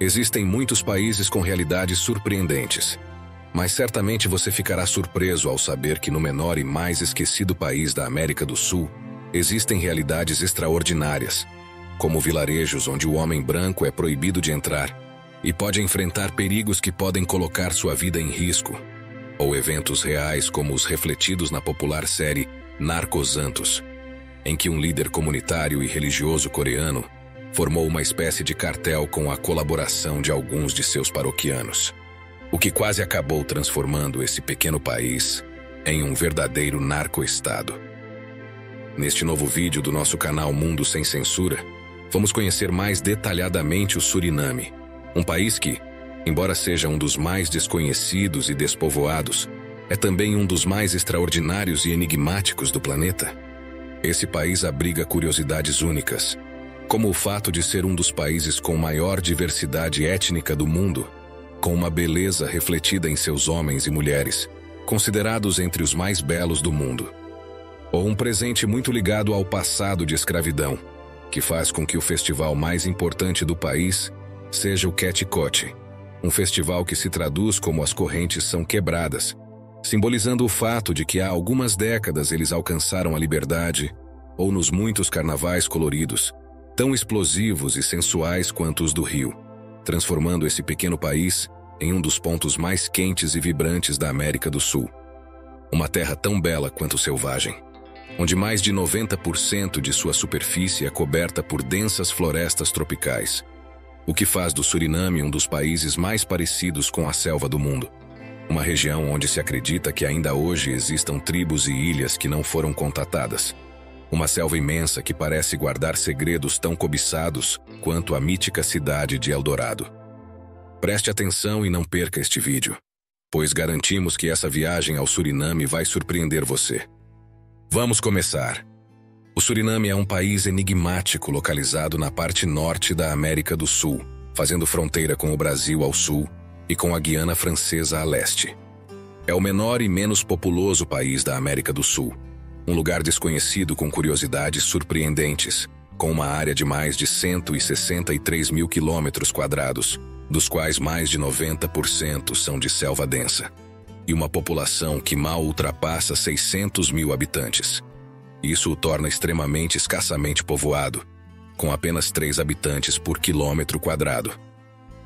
Existem muitos países com realidades surpreendentes, mas certamente você ficará surpreso ao saber que no menor e mais esquecido país da América do Sul, existem realidades extraordinárias, como vilarejos onde o homem branco é proibido de entrar e pode enfrentar perigos que podem colocar sua vida em risco, ou eventos reais como os refletidos na popular série Narcos, em que um líder comunitário e religioso coreano formou uma espécie de cartel com a colaboração de alguns de seus paroquianos, o que quase acabou transformando esse pequeno país em um verdadeiro narco-estado. Neste novo vídeo do nosso canal Mundo Sem Censura, vamos conhecer mais detalhadamente o Suriname, um país que, embora seja um dos mais desconhecidos e despovoados, é também um dos mais extraordinários e enigmáticos do planeta. Esse país abriga curiosidades únicas, como o fato de ser um dos países com maior diversidade étnica do mundo, com uma beleza refletida em seus homens e mulheres, considerados entre os mais belos do mundo. Ou um presente muito ligado ao passado de escravidão, que faz com que o festival mais importante do país seja o Ketikote, um festival que se traduz como as correntes são quebradas, simbolizando o fato de que há algumas décadas eles alcançaram a liberdade, ou nos muitos carnavais coloridos, tão explosivos e sensuais quanto os do Rio, transformando esse pequeno país em um dos pontos mais quentes e vibrantes da América do Sul. Uma terra tão bela quanto selvagem, onde mais de 90% de sua superfície é coberta por densas florestas tropicais, o que faz do Suriname um dos países mais parecidos com a selva do mundo. Uma região onde se acredita que ainda hoje existam tribos e ilhas que não foram contatadas. Uma selva imensa que parece guardar segredos tão cobiçados quanto a mítica cidade de Eldorado. Preste atenção e não perca este vídeo, pois garantimos que essa viagem ao Suriname vai surpreender você. Vamos começar. O Suriname é um país enigmático localizado na parte norte da América do Sul, fazendo fronteira com o Brasil ao sul e com a Guiana Francesa a leste. É o menor e menos populoso país da América do Sul, um lugar desconhecido com curiosidades surpreendentes, com uma área de mais de 163 mil quilômetros quadrados, dos quais mais de 90% são de selva densa, e uma população que mal ultrapassa 600 mil habitantes. Isso o torna extremamente escassamente povoado, com apenas 3 habitantes por quilômetro quadrado.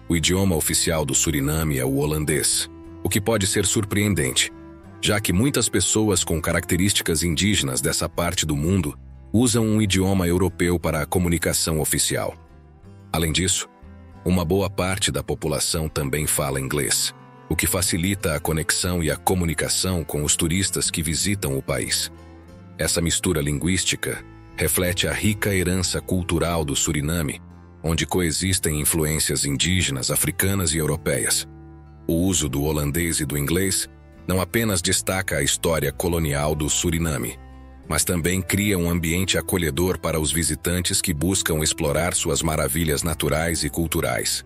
O idioma oficial do Suriname é o holandês, o que pode ser surpreendente, já que muitas pessoas com características indígenas dessa parte do mundo usam um idioma europeu para a comunicação oficial. Além disso, uma boa parte da população também fala inglês, o que facilita a conexão e a comunicação com os turistas que visitam o país. Essa mistura linguística reflete a rica herança cultural do Suriname, onde coexistem influências indígenas, africanas e europeias. O uso do holandês e do inglês não apenas destaca a história colonial do Suriname, mas também cria um ambiente acolhedor para os visitantes que buscam explorar suas maravilhas naturais e culturais.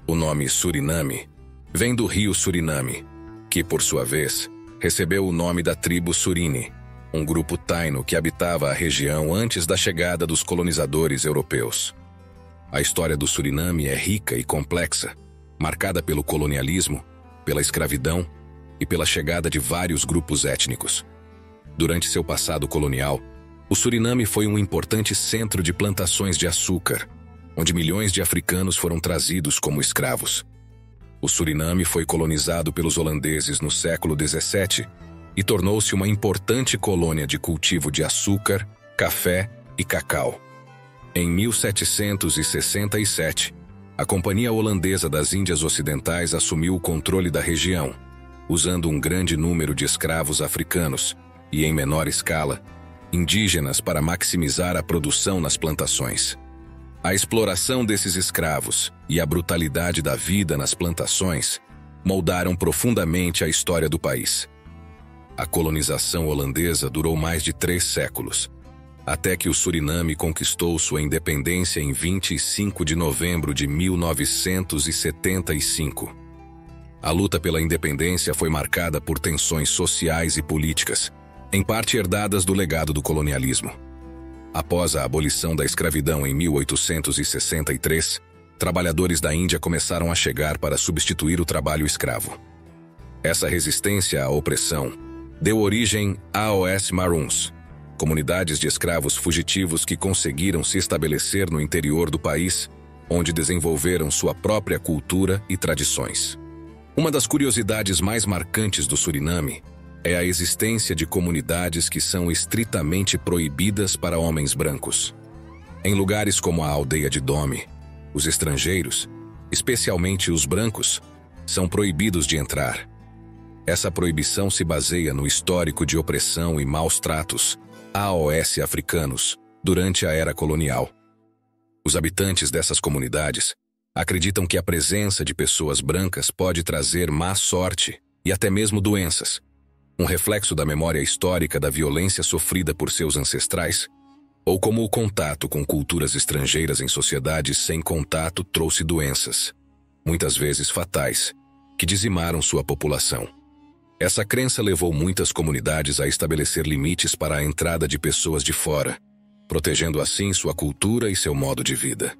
O nome Suriname vem do rio Suriname, que, por sua vez, recebeu o nome da tribo Surine, um grupo taino que habitava a região antes da chegada dos colonizadores europeus. A história do Suriname é rica e complexa, marcada pelo colonialismo, pela escravidão e pela chegada de vários grupos étnicos. Durante seu passado colonial, o Suriname foi um importante centro de plantações de açúcar, onde milhões de africanos foram trazidos como escravos. O Suriname foi colonizado pelos holandeses no século XVII e tornou-se uma importante colônia de cultivo de açúcar, café e cacau. Em 1767, a Companhia Holandesa das Índias Ocidentais assumiu o controle da região, usando um grande número de escravos africanos e, em menor escala, indígenas para maximizar a produção nas plantações. A exploração desses escravos e a brutalidade da vida nas plantações moldaram profundamente a história do país. A colonização holandesa durou mais de 3 séculos, até que o Suriname conquistou sua independência em 25 de novembro de 1975. A luta pela independência foi marcada por tensões sociais e políticas, em parte herdadas do legado do colonialismo. Após a abolição da escravidão em 1863, trabalhadores da Índia começaram a chegar para substituir o trabalho escravo. Essa resistência à opressão deu origem aos Maroons, comunidades de escravos fugitivos que conseguiram se estabelecer no interior do país, onde desenvolveram sua própria cultura e tradições. Uma das curiosidades mais marcantes do Suriname é a existência de comunidades que são estritamente proibidas para homens brancos. Em lugares como a aldeia de Dome, os estrangeiros, especialmente os brancos, são proibidos de entrar. Essa proibição se baseia no histórico de opressão e maus tratos aos africanos durante a era colonial. Os habitantes dessas comunidades acreditam que a presença de pessoas brancas pode trazer má sorte e até mesmo doenças, um reflexo da memória histórica da violência sofrida por seus ancestrais, ou como o contato com culturas estrangeiras em sociedades sem contato trouxe doenças, muitas vezes fatais, que dizimaram sua população. Essa crença levou muitas comunidades a estabelecer limites para a entrada de pessoas de fora, protegendo assim sua cultura e seu modo de vida.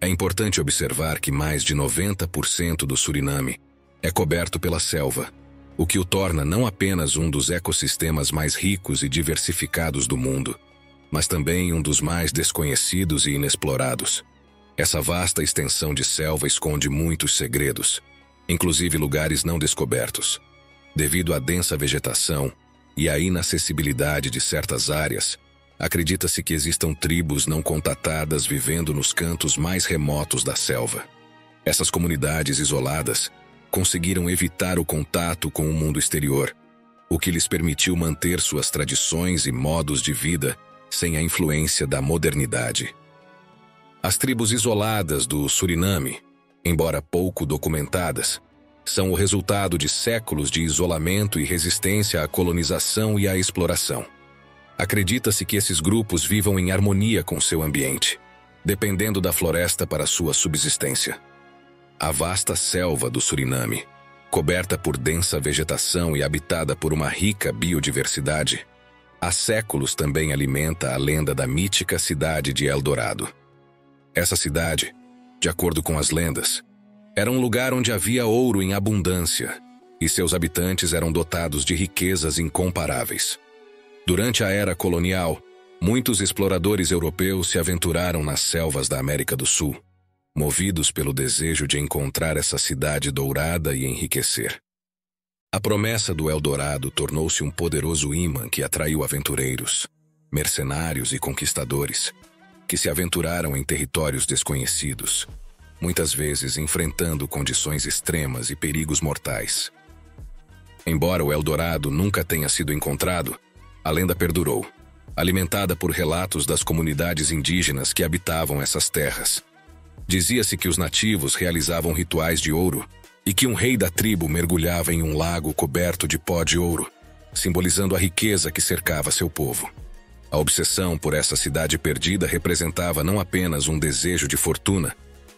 É importante observar que mais de 90% do Suriname é coberto pela selva, o que o torna não apenas um dos ecossistemas mais ricos e diversificados do mundo, mas também um dos mais desconhecidos e inexplorados. Essa vasta extensão de selva esconde muitos segredos, inclusive lugares não descobertos. Devido à densa vegetação e à inacessibilidade de certas áreas, acredita-se que existam tribos não contatadas vivendo nos cantos mais remotos da selva. Essas comunidades isoladas conseguiram evitar o contato com o mundo exterior, o que lhes permitiu manter suas tradições e modos de vida sem a influência da modernidade. As tribos isoladas do Suriname, embora pouco documentadas, são o resultado de séculos de isolamento e resistência à colonização e à exploração. Acredita-se que esses grupos vivam em harmonia com seu ambiente, dependendo da floresta para sua subsistência. A vasta selva do Suriname, coberta por densa vegetação e habitada por uma rica biodiversidade, há séculos também alimenta a lenda da mítica cidade de Eldorado. Essa cidade, de acordo com as lendas, era um lugar onde havia ouro em abundância e seus habitantes eram dotados de riquezas incomparáveis. Durante a era colonial, muitos exploradores europeus se aventuraram nas selvas da América do Sul, movidos pelo desejo de encontrar essa cidade dourada e enriquecer. A promessa do Eldorado tornou-se um poderoso imã que atraiu aventureiros, mercenários e conquistadores, que se aventuraram em territórios desconhecidos, muitas vezes enfrentando condições extremas e perigos mortais. Embora o Eldorado nunca tenha sido encontrado, a lenda perdurou, alimentada por relatos das comunidades indígenas que habitavam essas terras. Dizia-se que os nativos realizavam rituais de ouro e que um rei da tribo mergulhava em um lago coberto de pó de ouro, simbolizando a riqueza que cercava seu povo. A obsessão por essa cidade perdida representava não apenas um desejo de fortuna,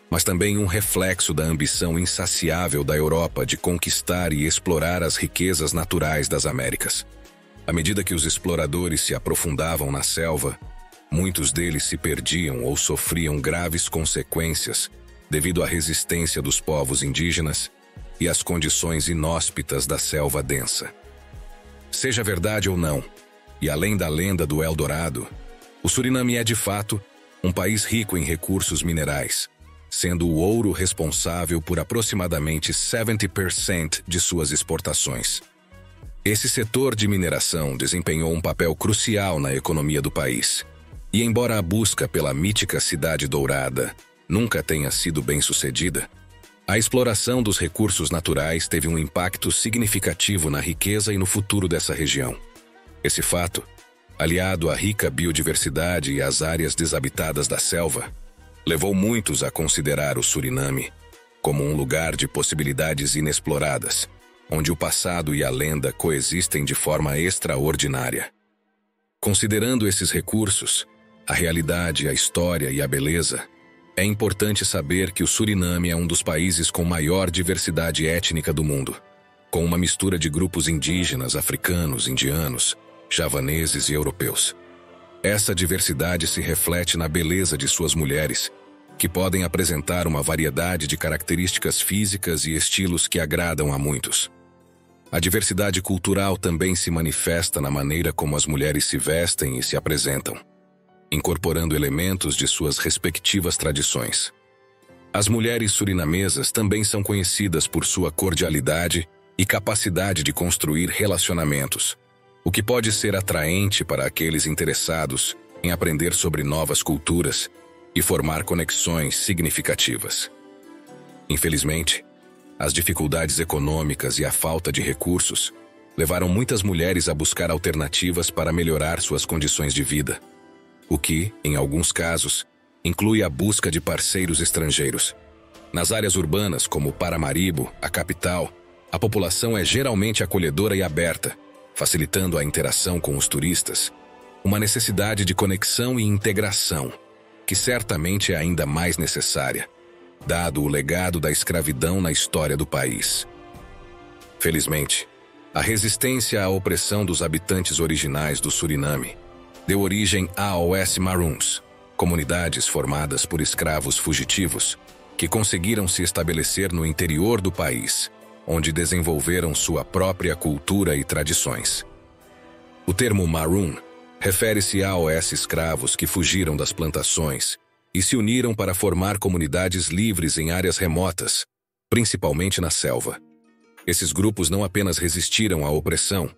mas também um reflexo da ambição insaciável da Europa de conquistar e explorar as riquezas naturais das Américas. À medida que os exploradores se aprofundavam na selva, muitos deles se perdiam ou sofriam graves consequências devido à resistência dos povos indígenas e às condições inóspitas da selva densa. Seja verdade ou não, e além da lenda do Eldorado, o Suriname é de fato um país rico em recursos minerais, sendo o ouro responsável por aproximadamente 70% de suas exportações. Esse setor de mineração desempenhou um papel crucial na economia do país, e embora a busca pela mítica Cidade Dourada nunca tenha sido bem-sucedida, a exploração dos recursos naturais teve um impacto significativo na riqueza e no futuro dessa região. Esse fato, aliado à rica biodiversidade e às áreas desabitadas da selva, levou muitos a considerar o Suriname como um lugar de possibilidades inexploradas, onde o passado e a lenda coexistem de forma extraordinária. Considerando esses recursos, a realidade, a história e a beleza, é importante saber que o Suriname é um dos países com maior diversidade étnica do mundo, com uma mistura de grupos indígenas, africanos, indianos, javaneses e europeus. Essa diversidade se reflete na beleza de suas mulheres, que podem apresentar uma variedade de características físicas e estilos que agradam a muitos. A diversidade cultural também se manifesta na maneira como as mulheres se vestem e se apresentam, incorporando elementos de suas respectivas tradições. As mulheres surinamesas também são conhecidas por sua cordialidade e capacidade de construir relacionamentos, o que pode ser atraente para aqueles interessados em aprender sobre novas culturas e formar conexões significativas. Infelizmente, as dificuldades econômicas e a falta de recursos levaram muitas mulheres a buscar alternativas para melhorar suas condições de vida, o que, em alguns casos, inclui a busca de parceiros estrangeiros. Nas áreas urbanas, como Paramaribo, a capital, a população é geralmente acolhedora e aberta, facilitando a interação com os turistas, uma necessidade de conexão e integração, que certamente é ainda mais necessária, dado o legado da escravidão na história do país. Felizmente, a resistência à opressão dos habitantes originais do Suriname deu origem aos Maroons, comunidades formadas por escravos fugitivos que conseguiram se estabelecer no interior do país, onde desenvolveram sua própria cultura e tradições. O termo Maroon refere-se aos escravos que fugiram das plantações e se uniram para formar comunidades livres em áreas remotas, principalmente na selva. Esses grupos não apenas resistiram à opressão,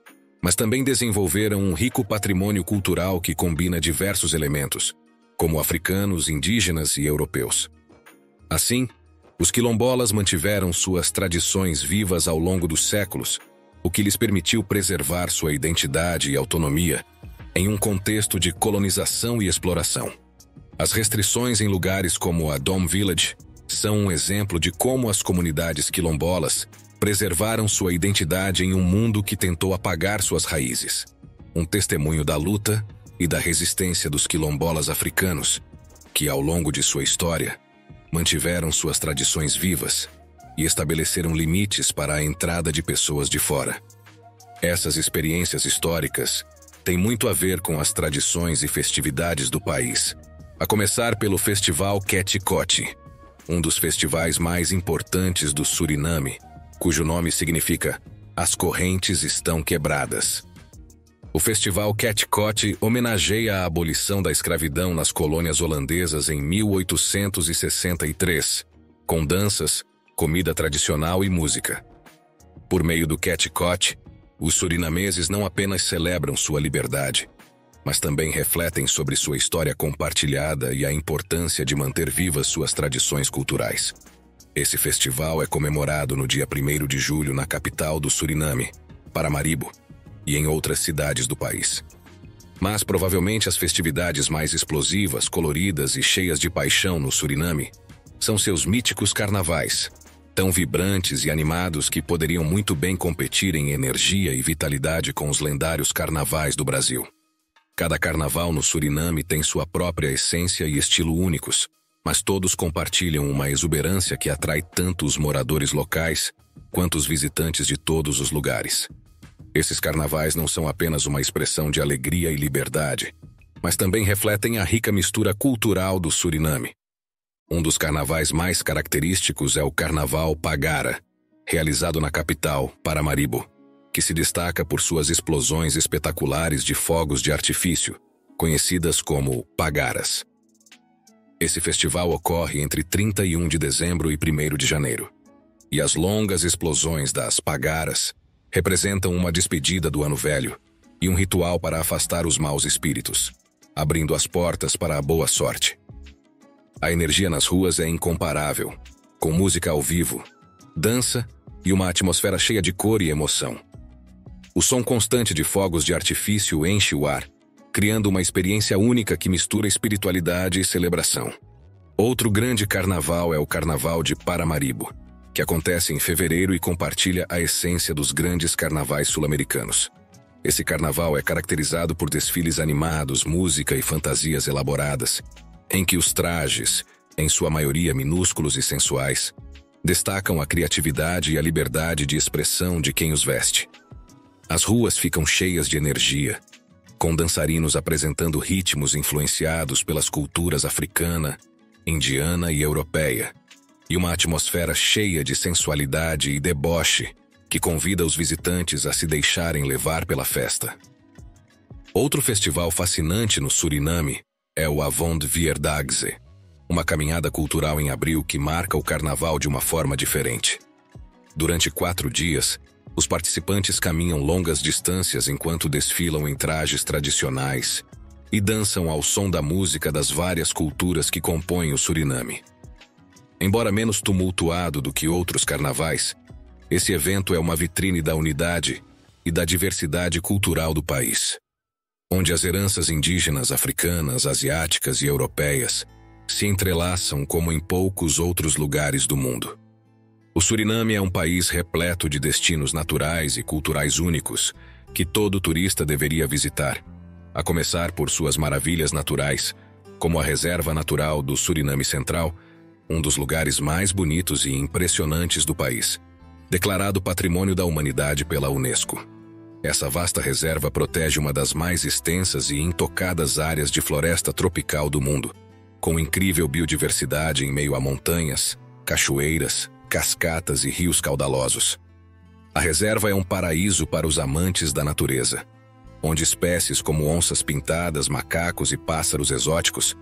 mas também desenvolveram um rico patrimônio cultural que combina diversos elementos, como africanos, indígenas e europeus. Assim, os quilombolas mantiveram suas tradições vivas ao longo dos séculos, o que lhes permitiu preservar sua identidade e autonomia em um contexto de colonização e exploração. As restrições em lugares como a Dome Village são um exemplo de como as comunidades quilombolas preservaram sua identidade em um mundo que tentou apagar suas raízes. Um testemunho da luta e da resistência dos quilombolas africanos, que ao longo de sua história mantiveram suas tradições vivas e estabeleceram limites para a entrada de pessoas de fora. Essas experiências históricas têm muito a ver com as tradições e festividades do país, a começar pelo Festival Ketikoti, um dos festivais mais importantes do Suriname, cujo nome significa As Correntes Estão Quebradas. O Festival Ketikoti homenageia a abolição da escravidão nas colônias holandesas em 1863, com danças, comida tradicional e música. Por meio do Ketikoti, os surinameses não apenas celebram sua liberdade, mas também refletem sobre sua história compartilhada e a importância de manter vivas suas tradições culturais. Esse festival é comemorado no dia 1º de julho na capital do Suriname, Paramaribo, e em outras cidades do país. Mas provavelmente as festividades mais explosivas, coloridas e cheias de paixão no Suriname são seus míticos carnavais, tão vibrantes e animados que poderiam muito bem competir em energia e vitalidade com os lendários carnavais do Brasil. Cada carnaval no Suriname tem sua própria essência e estilo únicos, mas todos compartilham uma exuberância que atrai tanto os moradores locais quanto os visitantes de todos os lugares. Esses carnavais não são apenas uma expressão de alegria e liberdade, mas também refletem a rica mistura cultural do Suriname. Um dos carnavais mais característicos é o Carnaval Pagara, realizado na capital, Paramaribo, que se destaca por suas explosões espetaculares de fogos de artifício, conhecidas como pagaras. Esse festival ocorre entre 31 de dezembro e 1º de janeiro, e as longas explosões das pagaras representam uma despedida do ano velho e um ritual para afastar os maus espíritos, abrindo as portas para a boa sorte. A energia nas ruas é incomparável, com música ao vivo, dança e uma atmosfera cheia de cor e emoção. O som constante de fogos de artifício enche o ar, criando uma experiência única que mistura espiritualidade e celebração. Outro grande carnaval é o Carnaval de Paramaribo, que acontece em fevereiro e compartilha a essência dos grandes carnavais sul-americanos. Esse carnaval é caracterizado por desfiles animados, música e fantasias elaboradas, em que os trajes, em sua maioria minúsculos e sensuais, destacam a criatividade e a liberdade de expressão de quem os veste. As ruas ficam cheias de energia, com dançarinos apresentando ritmos influenciados pelas culturas africana, indiana e europeia, e uma atmosfera cheia de sensualidade e deboche que convida os visitantes a se deixarem levar pela festa. Outro festival fascinante no Suriname é o Avondvierdaagse, uma caminhada cultural em abril que marca o carnaval de uma forma diferente. Durante 4 dias, os participantes caminham longas distâncias enquanto desfilam em trajes tradicionais e dançam ao som da música das várias culturas que compõem o Suriname. Embora menos tumultuado do que outros carnavais, esse evento é uma vitrine da unidade e da diversidade cultural do país, onde as heranças indígenas africanas, asiáticas e europeias se entrelaçam como em poucos outros lugares do mundo. O Suriname é um país repleto de destinos naturais e culturais únicos que todo turista deveria visitar, a começar por suas maravilhas naturais, como a Reserva Natural do Suriname Central, um dos lugares mais bonitos e impressionantes do país, declarado Patrimônio da Humanidade pela Unesco. Essa vasta reserva protege uma das mais extensas e intocadas áreas de floresta tropical do mundo, com incrível biodiversidade em meio a montanhas, cachoeiras, cascatas e rios caudalosos. A reserva é um paraíso para os amantes da natureza, onde espécies como onças pintadas, macacos e pássaros exóticos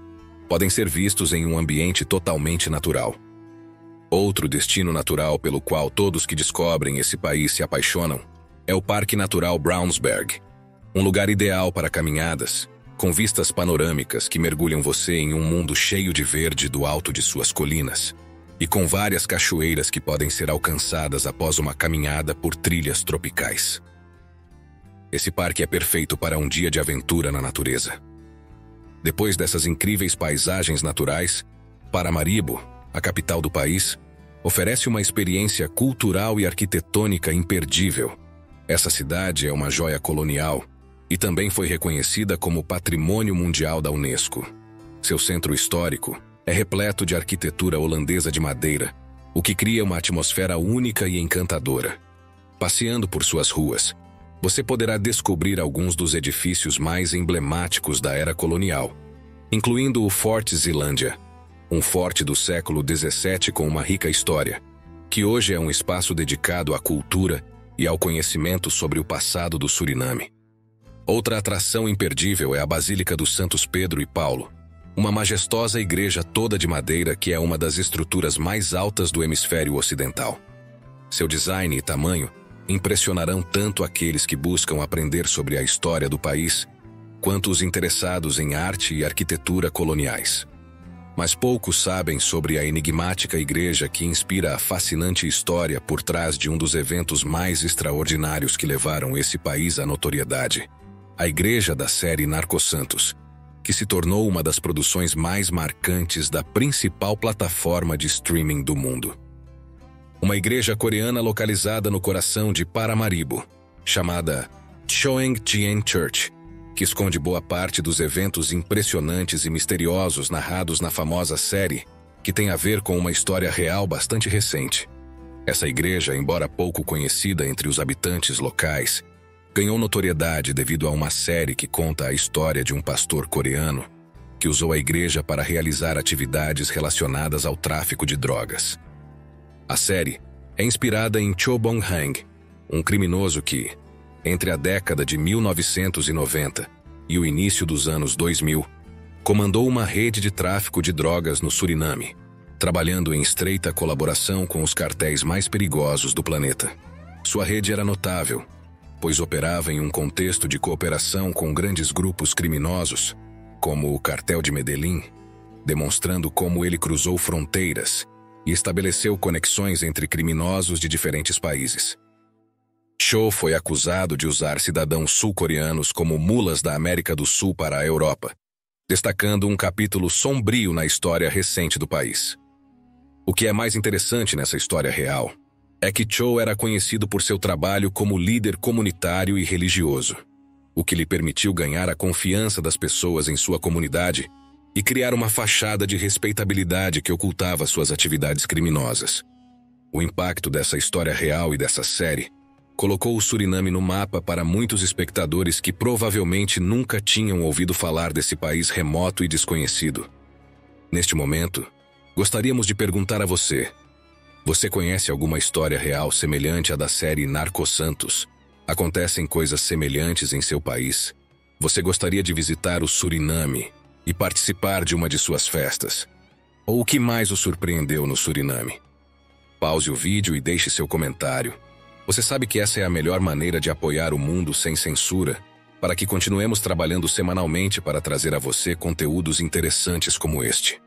podem ser vistos em um ambiente totalmente natural. Outro destino natural pelo qual todos que descobrem esse país se apaixonam é o Parque Natural Brownsberg, um lugar ideal para caminhadas, com vistas panorâmicas que mergulham você em um mundo cheio de verde do alto de suas colinas, e com várias cachoeiras que podem ser alcançadas após uma caminhada por trilhas tropicais. Esse parque é perfeito para um dia de aventura na natureza. Depois dessas incríveis paisagens naturais, Paramaribo, a capital do país, oferece uma experiência cultural e arquitetônica imperdível. Essa cidade é uma joia colonial e também foi reconhecida como Patrimônio Mundial da Unesco. Seu centro histórico é repleto de arquitetura holandesa de madeira, o que cria uma atmosfera única e encantadora. Passeando por suas ruas, você poderá descobrir alguns dos edifícios mais emblemáticos da era colonial, incluindo o Forte Zeelandia, um forte do século XVII com uma rica história, que hoje é um espaço dedicado à cultura e ao conhecimento sobre o passado do Suriname. Outra atração imperdível é a Basílica dos Santos Pedro e Paulo, uma majestosa igreja toda de madeira que é uma das estruturas mais altas do hemisfério ocidental. Seu design e tamanho impressionarão tanto aqueles que buscam aprender sobre a história do país, quanto os interessados em arte e arquitetura coloniais. Mas poucos sabem sobre a enigmática igreja que inspira a fascinante história por trás de um dos eventos mais extraordinários que levaram esse país à notoriedade, a Igreja da série Narcosantos, que se tornou uma das produções mais marcantes da principal plataforma de streaming do mundo. Uma igreja coreana localizada no coração de Paramaribo, chamada Choeng-Chien Church, que esconde boa parte dos eventos impressionantes e misteriosos narrados na famosa série, que tem a ver com uma história real bastante recente. Essa igreja, embora pouco conhecida entre os habitantes locais, ganhou notoriedade devido a uma série que conta a história de um pastor coreano que usou a igreja para realizar atividades relacionadas ao tráfico de drogas. A série é inspirada em Cho Bong-hang, um criminoso que, entre a década de 1990 e o início dos anos 2000, comandou uma rede de tráfico de drogas no Suriname, trabalhando em estreita colaboração com os cartéis mais perigosos do planeta. Sua rede era notável, pois operava em um contexto de cooperação com grandes grupos criminosos, como o Cartel de Medellín, demonstrando como ele cruzou fronteiras e estabeleceu conexões entre criminosos de diferentes países. Cho foi acusado de usar cidadãos sul-coreanos como mulas da América do Sul para a Europa, destacando um capítulo sombrio na história recente do país. O que é mais interessante nessa história real é que Cho era conhecido por seu trabalho como líder comunitário e religioso, o que lhe permitiu ganhar a confiança das pessoas em sua comunidade e criar uma fachada de respeitabilidade que ocultava suas atividades criminosas. O impacto dessa história real e dessa série colocou o Suriname no mapa para muitos espectadores que provavelmente nunca tinham ouvido falar desse país remoto e desconhecido. Neste momento, gostaríamos de perguntar a você: você conhece alguma história real semelhante à da série Narcos Santos? Acontecem coisas semelhantes em seu país? Você gostaria de visitar o Suriname e participar de uma de suas festas? Ou o que mais o surpreendeu no Suriname? Pause o vídeo e deixe seu comentário. Você sabe que essa é a melhor maneira de apoiar o mundo sem censura, para que continuemos trabalhando semanalmente para trazer a você conteúdos interessantes como este.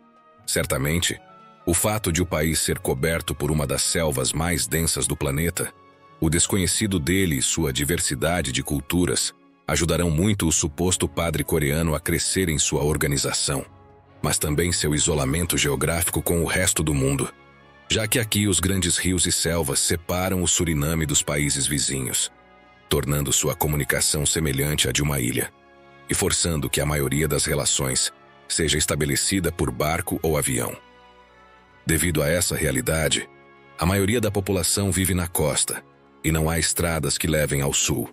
Certamente, o fato de o país ser coberto por uma das selvas mais densas do planeta, o desconhecido dele e sua diversidade de culturas ajudarão muito o suposto padre coreano a crescer em sua organização, mas também seu isolamento geográfico com o resto do mundo, já que aqui os grandes rios e selvas separam o Suriname dos países vizinhos, tornando sua comunicação semelhante à de uma ilha, e forçando que a maioria das relações seja estabelecida por barco ou avião. Devido a essa realidade, a maioria da população vive na costa, e não há estradas que levem ao sul.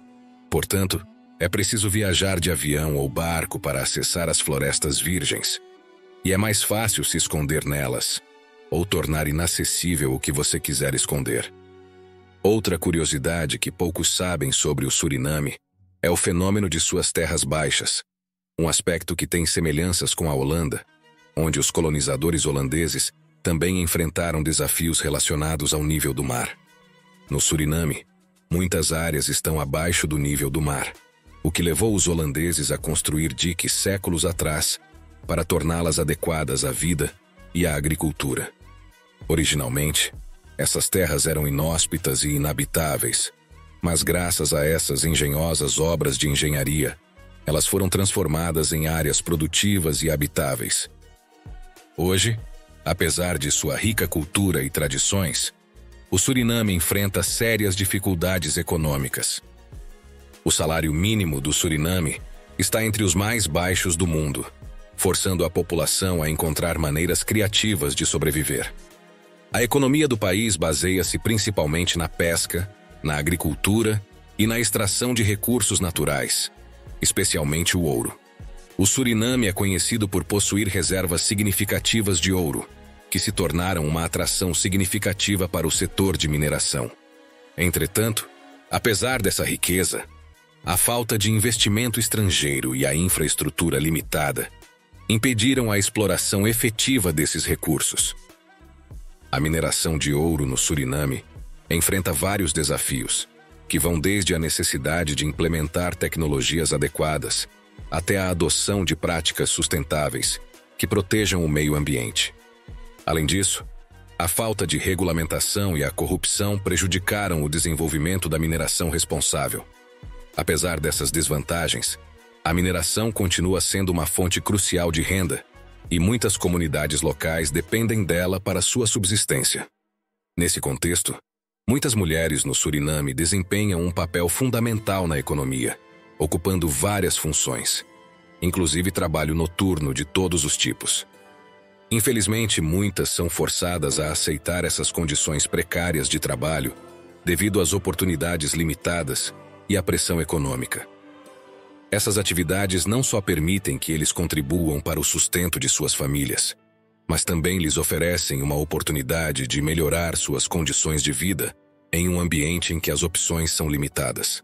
Portanto, é preciso viajar de avião ou barco para acessar as florestas virgens, e é mais fácil se esconder nelas, ou tornar inacessível o que você quiser esconder. Outra curiosidade que poucos sabem sobre o Suriname é o fenômeno de suas terras baixas, um aspecto que tem semelhanças com a Holanda, onde os colonizadores holandeses também enfrentaram desafios relacionados ao nível do mar. No Suriname, muitas áreas estão abaixo do nível do mar, o que levou os holandeses a construir diques séculos atrás para torná-las adequadas à vida e à agricultura. Originalmente, essas terras eram inóspitas e inabitáveis, mas graças a essas engenhosas obras de engenharia, elas foram transformadas em áreas produtivas e habitáveis. Hoje, apesar de sua rica cultura e tradições, o Suriname enfrenta sérias dificuldades econômicas. O salário mínimo do Suriname está entre os mais baixos do mundo, forçando a população a encontrar maneiras criativas de sobreviver. A economia do país baseia-se principalmente na pesca, na agricultura e na extração de recursos naturais, especialmente o ouro. O Suriname é conhecido por possuir reservas significativas de ouro, que se tornaram uma atração significativa para o setor de mineração. Entretanto, apesar dessa riqueza, a falta de investimento estrangeiro e a infraestrutura limitada impediram a exploração efetiva desses recursos. A mineração de ouro no Suriname enfrenta vários desafios, que vão desde a necessidade de implementar tecnologias adequadas até a adoção de práticas sustentáveis que protejam o meio ambiente. Além disso, a falta de regulamentação e a corrupção prejudicaram o desenvolvimento da mineração responsável. Apesar dessas desvantagens, a mineração continua sendo uma fonte crucial de renda, e muitas comunidades locais dependem dela para sua subsistência. Nesse contexto, muitas mulheres no Suriname desempenham um papel fundamental na economia, ocupando várias funções, inclusive trabalho noturno de todos os tipos. Infelizmente, muitas são forçadas a aceitar essas condições precárias de trabalho devido às oportunidades limitadas e à pressão econômica. Essas atividades não só permitem que eles contribuam para o sustento de suas famílias, mas também lhes oferecem uma oportunidade de melhorar suas condições de vida em um ambiente em que as opções são limitadas.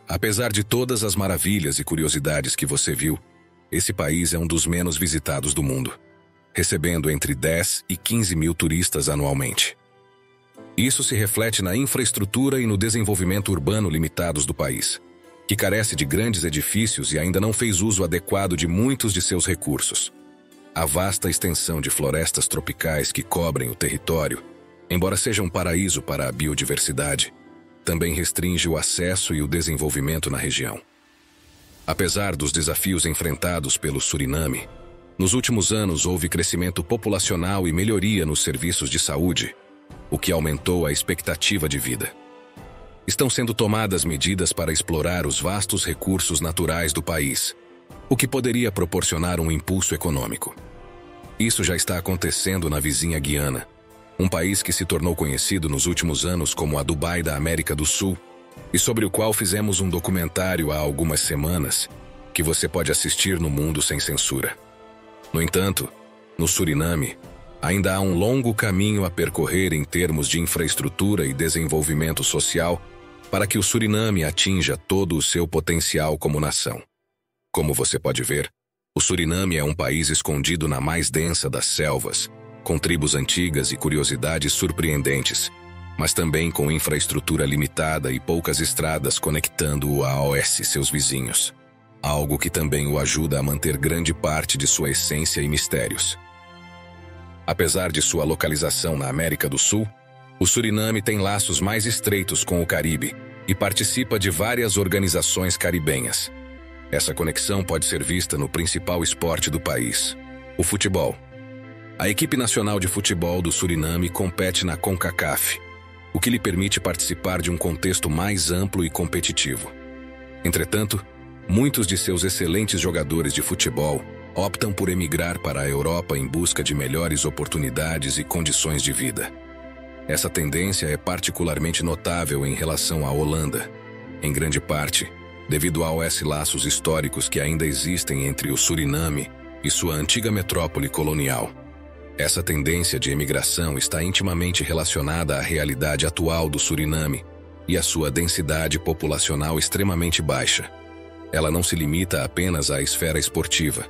Apesar de todas as maravilhas e curiosidades que você viu, esse país é um dos menos visitados do mundo, recebendo entre 10 e 15 mil turistas anualmente. Isso se reflete na infraestrutura e no desenvolvimento urbano limitados do país, que carece de grandes edifícios e ainda não fez uso adequado de muitos de seus recursos. A vasta extensão de florestas tropicais que cobrem o território, embora seja um paraíso para a biodiversidade, também restringe o acesso e o desenvolvimento na região. Apesar dos desafios enfrentados pelo Suriname, nos últimos anos houve crescimento populacional e melhoria nos serviços de saúde, o que aumentou a expectativa de vida. Estão sendo tomadas medidas para explorar os vastos recursos naturais do país, o que poderia proporcionar um impulso econômico. Isso já está acontecendo na vizinha Guiana, um país que se tornou conhecido nos últimos anos como a Dubai da América do Sul, e sobre o qual fizemos um documentário há algumas semanas, que você pode assistir no Mundo Sem Censura. No entanto, No Suriname, ainda há um longo caminho a percorrer em termos de infraestrutura e desenvolvimento social para que o Suriname atinja todo o seu potencial como nação. Como você pode ver, o Suriname é um país escondido na mais densa das selvas, com tribos antigas e curiosidades surpreendentes, mas também com infraestrutura limitada e poucas estradas conectando-o a oeste seus vizinhos. Algo que também o ajuda a manter grande parte de sua essência e mistérios. Apesar de sua localização na América do Sul, o Suriname tem laços mais estreitos com o Caribe e participa de várias organizações caribenhas. Essa conexão pode ser vista no principal esporte do país, o futebol. A equipe nacional de futebol do Suriname compete na CONCACAF, o que lhe permite participar de um contexto mais amplo e competitivo. Entretanto, muitos de seus excelentes jogadores de futebol optam por emigrar para a Europa em busca de melhores oportunidades e condições de vida. Essa tendência é particularmente notável em relação à Holanda, em grande parte devido aos laços históricos que ainda existem entre o Suriname e sua antiga metrópole colonial. Essa tendência de emigração está intimamente relacionada à realidade atual do Suriname e à sua densidade populacional extremamente baixa. Ela não se limita apenas à esfera esportiva.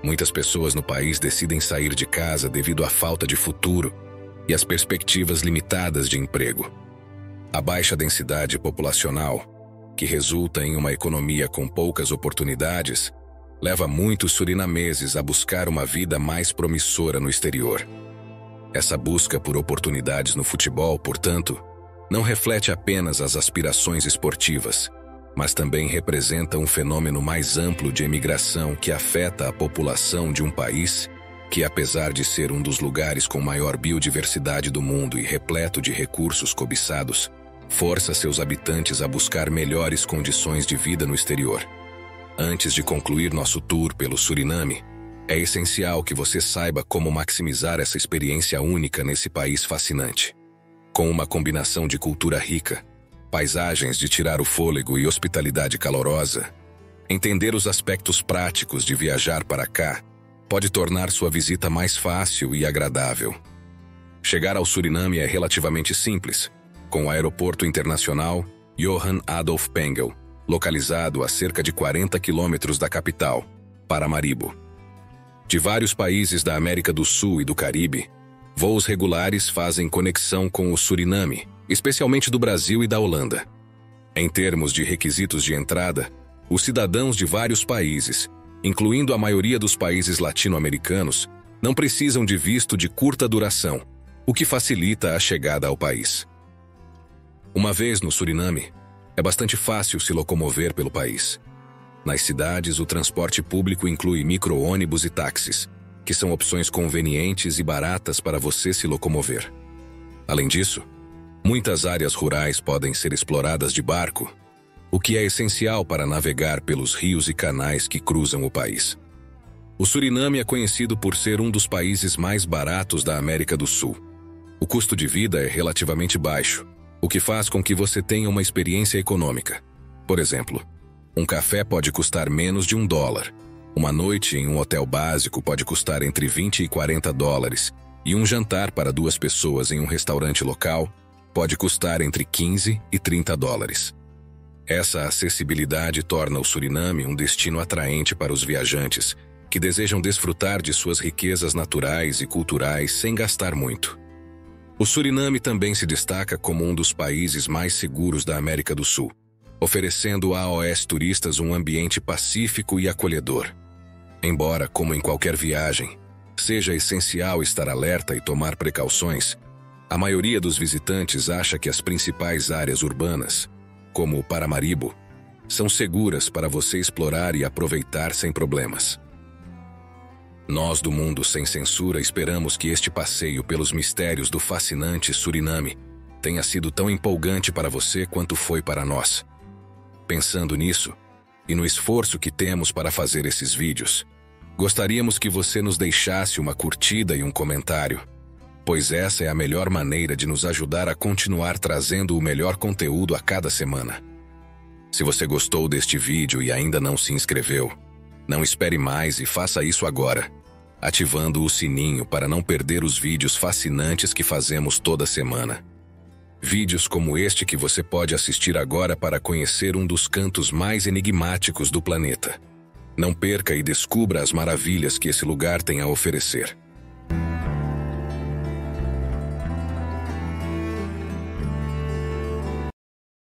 Muitas pessoas no país decidem sair de casa devido à falta de futuro e às perspectivas limitadas de emprego. A baixa densidade populacional, que resulta em uma economia com poucas oportunidades, leva muitos surinameses a buscar uma vida mais promissora no exterior. Essa busca por oportunidades no futebol, portanto, não reflete apenas as aspirações esportivas, mas também representa um fenômeno mais amplo de emigração que afeta a população de um país que, apesar de ser um dos lugares com maior biodiversidade do mundo e repleto de recursos cobiçados, força seus habitantes a buscar melhores condições de vida no exterior. Antes de concluir nosso tour pelo Suriname, é essencial que você saiba como maximizar essa experiência única nesse país fascinante. Com uma combinação de cultura rica, paisagens de tirar o fôlego e hospitalidade calorosa, entender os aspectos práticos de viajar para cá pode tornar sua visita mais fácil e agradável. Chegar ao Suriname é relativamente simples, com o aeroporto internacional Johan Adolf Pengel, localizado a cerca de 40 quilômetros da capital, Paramaribo. De vários países da América do Sul e do Caribe, voos regulares fazem conexão com o Suriname, especialmente do Brasil e da Holanda. Em termos de requisitos de entrada, os cidadãos de vários países, incluindo a maioria dos países latino-americanos, não precisam de visto de curta duração, o que facilita a chegada ao país. Uma vez no Suriname, é bastante fácil se locomover pelo país. Nas cidades, o transporte público inclui micro-ônibus e táxis, que são opções convenientes e baratas para você se locomover. Além disso, muitas áreas rurais podem ser exploradas de barco, o que é essencial para navegar pelos rios e canais que cruzam o país. O Suriname é conhecido por ser um dos países mais baratos da América do Sul. O custo de vida é relativamente baixo, o que faz com que você tenha uma experiência econômica. Por exemplo, um café pode custar menos de $1. Uma noite em um hotel básico pode custar entre $20 e $40, e um jantar para 2 pessoas em um restaurante local pode custar entre $15 e $30. Essa acessibilidade torna o Suriname um destino atraente para os viajantes que desejam desfrutar de suas riquezas naturais e culturais sem gastar muito. O Suriname também se destaca como um dos países mais seguros da América do Sul, oferecendo aos turistas um ambiente pacífico e acolhedor. Embora, como em qualquer viagem, seja essencial estar alerta e tomar precauções, a maioria dos visitantes acha que as principais áreas urbanas, como o Paramaribo, são seguras para você explorar e aproveitar sem problemas. Nós do Mundo Sem Censura esperamos que este passeio pelos mistérios do fascinante Suriname tenha sido tão empolgante para você quanto foi para nós. Pensando nisso, e no esforço que temos para fazer esses vídeos, gostaríamos que você nos deixasse uma curtida e um comentário, pois essa é a melhor maneira de nos ajudar a continuar trazendo o melhor conteúdo a cada semana. Se você gostou deste vídeo e ainda não se inscreveu, não espere mais e faça isso agora. ativando o sininho para não perder os vídeos fascinantes que fazemos toda semana. Vídeos como este que você pode assistir agora para conhecer um dos cantos mais enigmáticos do planeta. Não perca e descubra as maravilhas que esse lugar tem a oferecer.